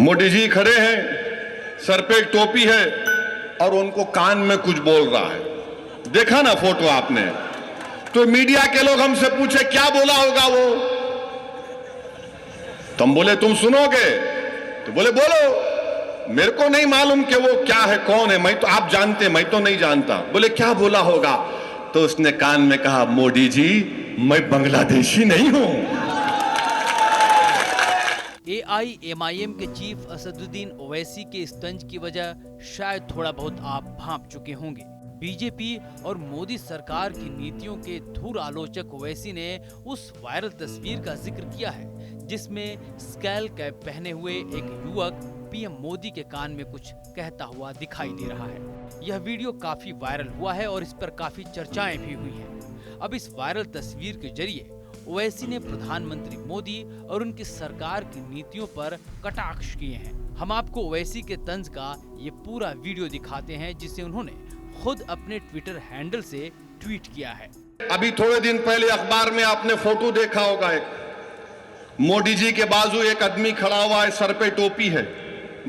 मोदी जी खड़े हैं, सर पे एक टोपी है और उनको कान में कुछ बोल रहा है। देखा ना फोटो आपने? तो मीडिया के लोग हमसे पूछे क्या बोला होगा वो, तो हम बोले तुम सुनोगे? तो बोले बोलो। मेरे को नहीं मालूम कि वो क्या है, कौन है, मैं तो आप जानते, मैं तो नहीं जानता। बोले क्या बोला होगा? तो उसने कान में कहा, मोदी जी मैं बांग्लादेशी नहीं हूं। AIMIM के चीफ असदुद्दीन ओवैसी के इस तंज की वजह शायद थोड़ा बहुत आप भांप चुके होंगे। बीजेपी और मोदी सरकार की नीतियों के धुर आलोचक ओवैसी ने उस वायरल तस्वीर का जिक्र किया है जिसमें स्कैल कैप पहने हुए एक युवक पीएम मोदी के कान में कुछ कहता हुआ दिखाई दे रहा है। यह वीडियो काफी वायरल हुआ है और इस पर काफी चर्चाएं भी हुई हैं। अब इस वायरल तस्वीर के जरिए ओवैसी ने प्रधानमंत्री मोदी और उनकी सरकार की नीतियों पर कटाक्ष किए हैं। हम आपको ओवैसी के तंज का ये पूरा वीडियो दिखाते हैं जिसे उन्होंने खुद अपने ट्विटर हैंडल से ट्वीट किया है। अभी थोड़े दिन पहले अखबार में आपने फोटो देखा होगा, एक मोदी जी के बाजू एक आदमी खड़ा हुआ है, सर पे टोपी है।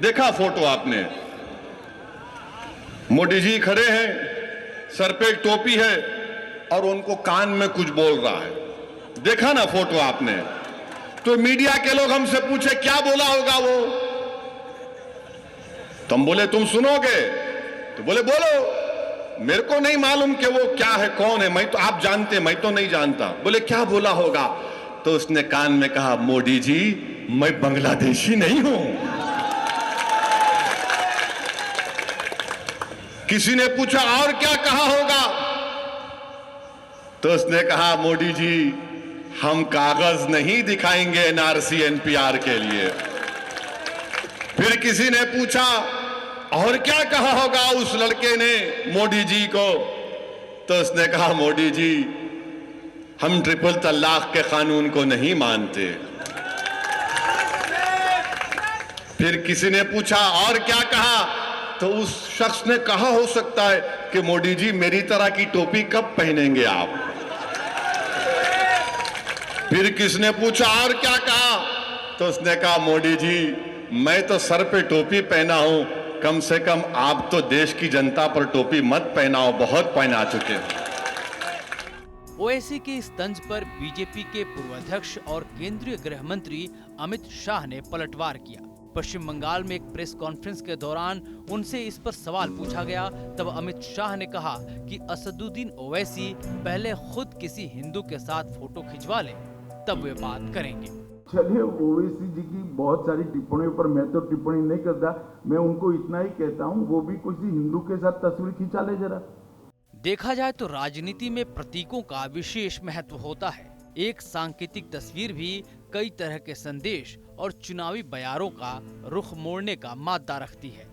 देखा फोटो आपने? मोदी जी खड़े हैं, सर पे एक टोपी है और उनको कान में कुछ बोल रहा है। देखा ना फोटो आपने? तो मीडिया के लोग हमसे पूछे क्या बोला होगा वो, तो हम बोले तुम सुनोगे? तो बोले बोलो। मेरे को नहीं मालूम कि वो क्या है, कौन है, मैं तो आप जानते, मैं तो नहीं जानता। बोले क्या बोला होगा? तो उसने कान में कहा, मोदी जी मैं बांग्लादेशी नहीं हूं। किसी ने पूछा और क्या कहा होगा? तो उसने कहा, मोदी जी हम कागज नहीं दिखाएंगे NRC NPR के लिए। फिर किसी ने पूछा और क्या कहा होगा उस लड़के ने मोदी जी को? तो उसने कहा, मोदी जी हम ट्रिपल तलाक के कानून को नहीं मानते। फिर किसी ने पूछा और क्या कहा? तो उस शख्स ने कहा हो सकता है कि मोदी जी मेरी तरह की टोपी कब पहनेंगे आप? फिर किसने पूछा और क्या कहा? तो उसने कहा, मोदी जी मैं तो सर पे टोपी पहना हूं, कम से कम आप तो देश की जनता पर टोपी मत पहनाओ, बहुत पहना चुके। ओवैसी के इस तंज पर बीजेपी के पूर्व अध्यक्ष और केंद्रीय गृह मंत्री अमित शाह ने पलटवार किया। पश्चिम बंगाल में एक प्रेस कॉन्फ्रेंस के दौरान उनसे इस पर सवाल पूछा गया, तब अमित शाह ने कहा कि असदुद्दीन ओवैसी पहले खुद किसी हिंदू के साथ फोटो खिंचवा ले, तब वे बात करेंगे। चलिए, ओवैसी जी की बहुत सारी टिप्पणियों पर मैं तो टिप्पणी नहीं करता, मैं उनको इतना ही कहता हूँ वो भी किसी हिंदू के साथ तस्वीर खिंचा ले जरा। देखा जाए तो राजनीति में प्रतीकों का विशेष महत्व होता है। एक सांकेतिक तस्वीर भी कई तरह के संदेश और चुनावी बयारों का रुख मोड़ने का मादा रखती है।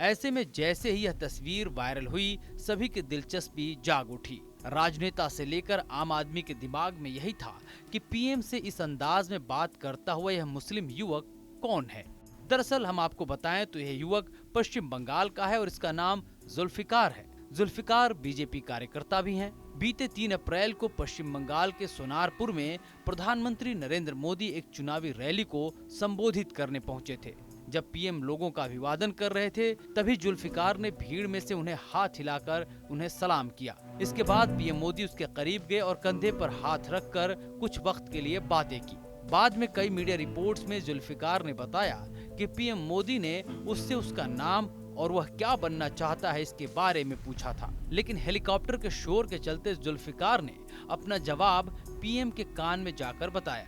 ऐसे में जैसे ही यह तस्वीर वायरल हुई, सभी की दिलचस्पी जाग उठी। राजनेता से लेकर आम आदमी के दिमाग में यही था कि पीएम से इस अंदाज में बात करता हुआ यह मुस्लिम युवक कौन है। दरअसल हम आपको बताएं तो यह युवक पश्चिम बंगाल का है और इसका नाम जुल्फिकार है। जुल्फिकार बीजेपी कार्यकर्ता भी हैं। बीते 3 अप्रैल को पश्चिम बंगाल के सोनारपुर में प्रधानमंत्री नरेंद्र मोदी एक चुनावी रैली को संबोधित करने पहुंचे थे। जब पीएम लोगों का अभिवादन कर रहे थे, तभी जुल्फिकार ने भीड़ में से उन्हें हाथ हिलाकर उन्हें सलाम किया। इसके बाद पीएम मोदी उसके करीब गए और कंधे पर हाथ रखकर कुछ वक्त के लिए बातें की। बाद में कई मीडिया रिपोर्ट्स में जुल्फिकार ने बताया कि पीएम मोदी ने उससे उसका नाम और वह क्या बनना चाहता है इसके बारे में पूछा था, लेकिन हेलीकॉप्टर के शोर के चलते जुल्फिकार ने अपना जवाब पीएम के कान में जाकर बताया।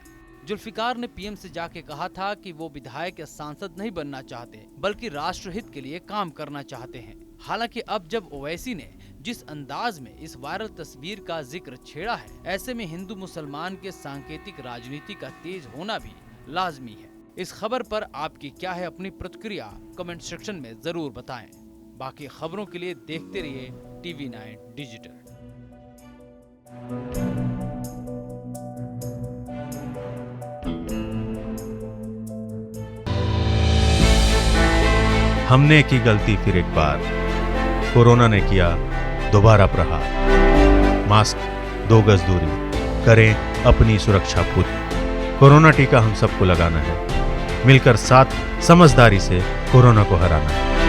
जुल्फिकार ने पीएम से जाके कहा था कि वो विधायक या सांसद नहीं बनना चाहते, बल्कि राष्ट्रहित के लिए काम करना चाहते हैं। हालांकि अब जब ओवैसी ने जिस अंदाज में इस वायरल तस्वीर का जिक्र छेड़ा है, ऐसे में हिंदू मुसलमान के सांकेतिक राजनीति का तेज होना भी लाजमी है। इस खबर पर आपकी क्या है अपनी प्रतिक्रिया कमेंट सेक्शन में जरूर बताएं। बाकी खबरों के लिए देखते रहिए TV9 डिजिटल। हमने की गलती फिर एक बार, कोरोना ने किया दोबारा प्रहार। मास्क, 2 गज दूरी, करें अपनी सुरक्षा खुद। कोरोना टीका हम सबको लगाना है, मिलकर साथ समझदारी से कोरोना को हराना है।